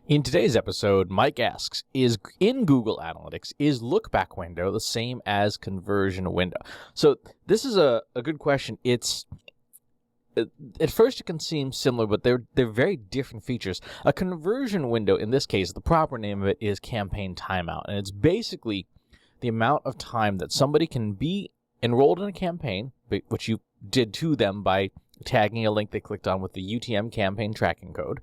In today's episode, Mike asks, in Google Analytics, is lookback window the same as conversion window? So this is a good question. It's at first it can seem similar, but they're very different features. A conversion window, in this case, the proper name of it is campaign timeout, and it's basically the amount of time that somebody can be enrolled in a campaign, which you did to them by tagging a link they clicked on with the UTM campaign tracking code,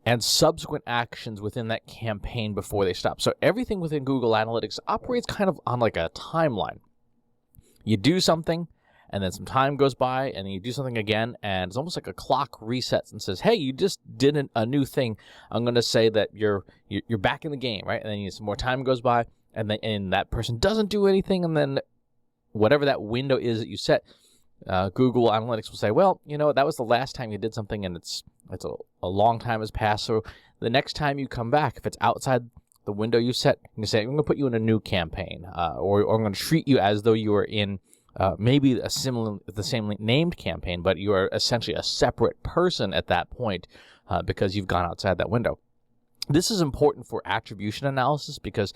and subsequent actions within that campaign before they stop. So everything within Google Analytics operates kind of on like a timeline. You do something, and then some time goes by, and then you do something again, and it's almost like a clock resets and says, hey, you just did a new thing. I'm going to say that you're back in the game, right? And then some more time goes by, and that person doesn't do anything, and then whatever that window is that you set, Google Analytics will say, well, you know, that was the last time you did something, and it's a long time has passed. So the next time you come back, if it's outside the window you set, you can say, I'm going to put you in a new campaign, or I'm going to treat you as though you were in maybe the same named campaign, but you are essentially a separate person at that point because you've gone outside that window. This is important for attribution analysis because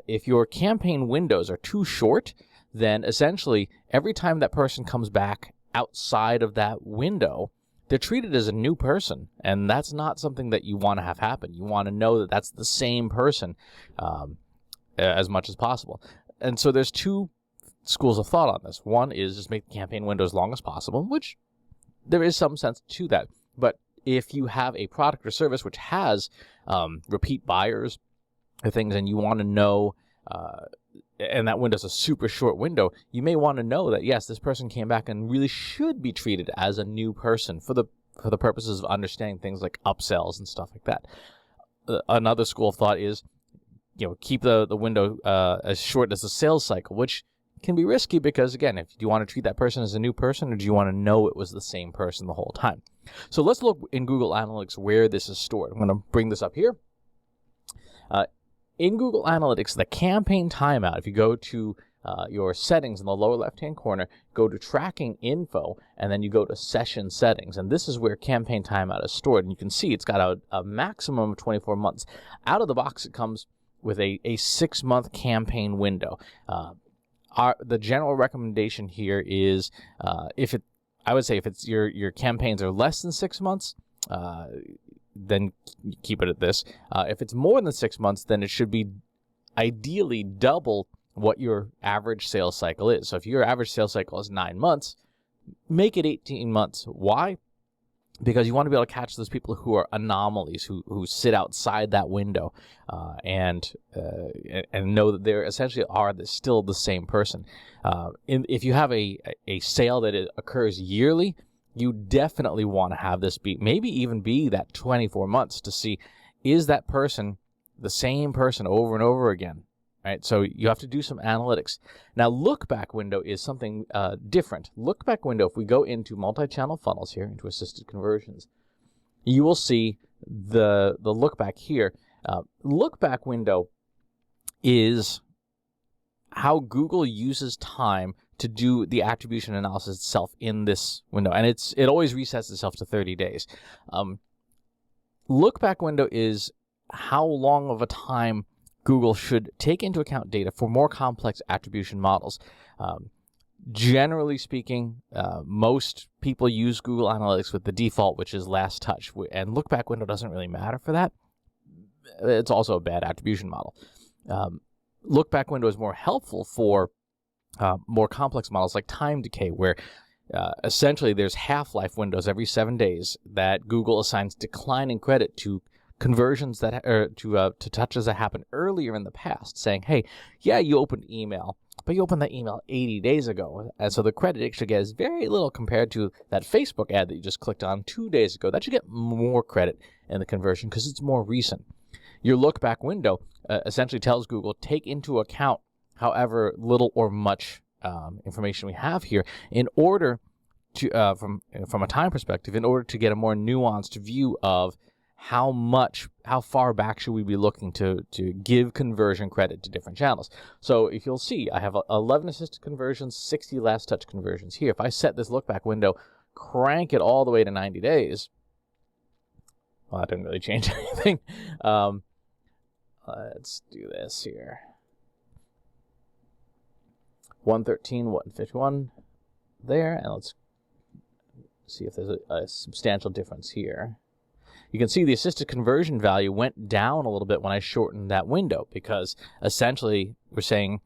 if your campaign windows are too short, then essentially every time that person comes back outside of that window, they're treated as a new person, and that's not something that you want to have happen. You want to know that that's the same person as much as possible. And so there's two schools of thought on this. One is just make the campaign window as long as possible, which there is some sense to that. But if you have a product or service which has repeat buyers or things, and you want to know and that window's a super short window, you may want to know that, yes, this person came back and really should be treated as a new person for the purposes of understanding things like upsells and stuff like that. Another school of thought is, keep the window as short as the sales cycle, which can be risky because, again, if you want to treat that person as a new person, or do you want to know it was the same person the whole time? So let's look in Google Analytics where this is stored. I'm going to bring this up here. In Google Analytics, the campaign timeout, if you go to your settings in the lower left-hand corner, go to tracking info, and then you go to session settings. And this is where campaign timeout is stored. And you can see it's got a maximum of 24 months. Out of the box, it comes with a 6-month campaign window. The general recommendation here is I would say if it's your campaigns are less than 6 months, then keep it at this. If it's more than 6 months, then it should be ideally double what your average sales cycle is. So if your average sales cycle is 9 months, make it 18 months. Why? Because you want to be able to catch those people who are anomalies, who sit outside that window, and know that they're essentially still the same person. If you have a sale that occurs yearly, you definitely want to have this maybe even be that 24 months to see, is that person the same person over and over again, right? So you have to do some analytics. Now, lookback window is something different. Lookback window, if we go into multi-channel funnels here, into assisted conversions, you will see the lookback here. Lookback window is how Google uses time to do the attribution analysis itself in this window, and it always resets itself to 30 days. Lookback window is how long of a time Google should take into account data for more complex attribution models. Generally speaking, most people use Google Analytics with the default, which is last touch, and lookback window doesn't really matter for that. It's also a bad attribution model. Lookback window is more helpful for more complex models like time decay, where essentially there's half-life windows every 7 days that Google assigns declining credit to conversions to touches that happened earlier in the past, saying, hey, yeah, you opened email, but you opened that email 80 days ago, and so the credit it should get is very little compared to that Facebook ad that you just clicked on 2 days ago. That should get more credit in the conversion because it's more recent. Your look-back window essentially tells Google, take into account however little or much information we have here in order to, from a time perspective, in order to get a more nuanced view of how far back should we be looking to give conversion credit to different channels. So if you'll see, I have 11 assisted conversions, 60 last touch conversions here. If I set this look-back window, crank it all the way to 90 days, Well, that didn't really change anything. Let's do this here. 113, 151 there, and let's see if there's a substantial difference here. You can see the assisted conversion value went down a little bit when I shortened that window, because essentially we're saying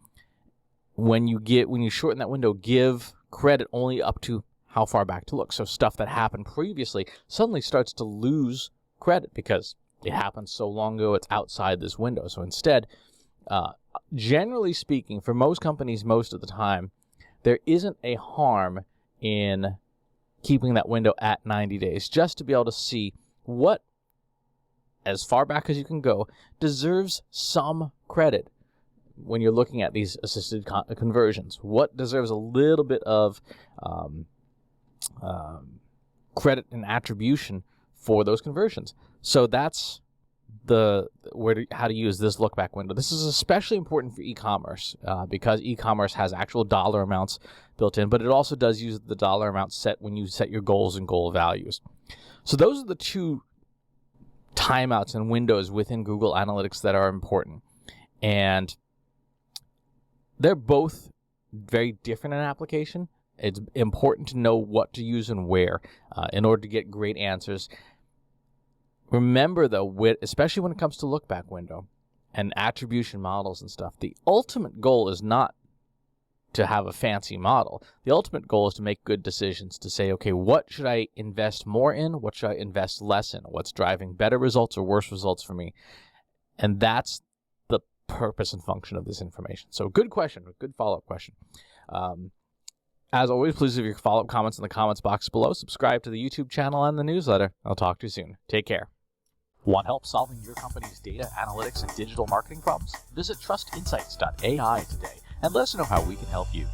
when you shorten that window, give credit only up to how far back to look. So stuff that happened previously suddenly starts to lose credit because it happened so long ago, it's outside this window. So instead, generally speaking, for most companies, most of the time, there isn't a harm in keeping that window at 90 days, just to be able to see what, as far back as you can go, deserves some credit when you're looking at these assisted conversions. What deserves a little bit of credit and attribution for those conversions. So that's how to use this look back window. This is especially important for e-commerce because e-commerce has actual dollar amounts built in, but it also does use the dollar amount set when you set your goals and goal values. So those are the two timeouts and windows within Google Analytics that are important. And they're both very different in application. It's important to know what to use and where in order to get great answers. Remember, though, especially when it comes to look-back window and attribution models and stuff, the ultimate goal is not to have a fancy model. The ultimate goal is to make good decisions, to say, okay, what should I invest more in? What should I invest less in? What's driving better results or worse results for me? And that's the purpose and function of this information. So good question, good follow-up question. As always, please leave your follow-up comments in the comments box below. Subscribe to the YouTube channel and the newsletter. I'll talk to you soon. Take care. Want help solving your company's data, analytics, and digital marketing problems? Visit trustinsights.ai today and let us know how we can help you.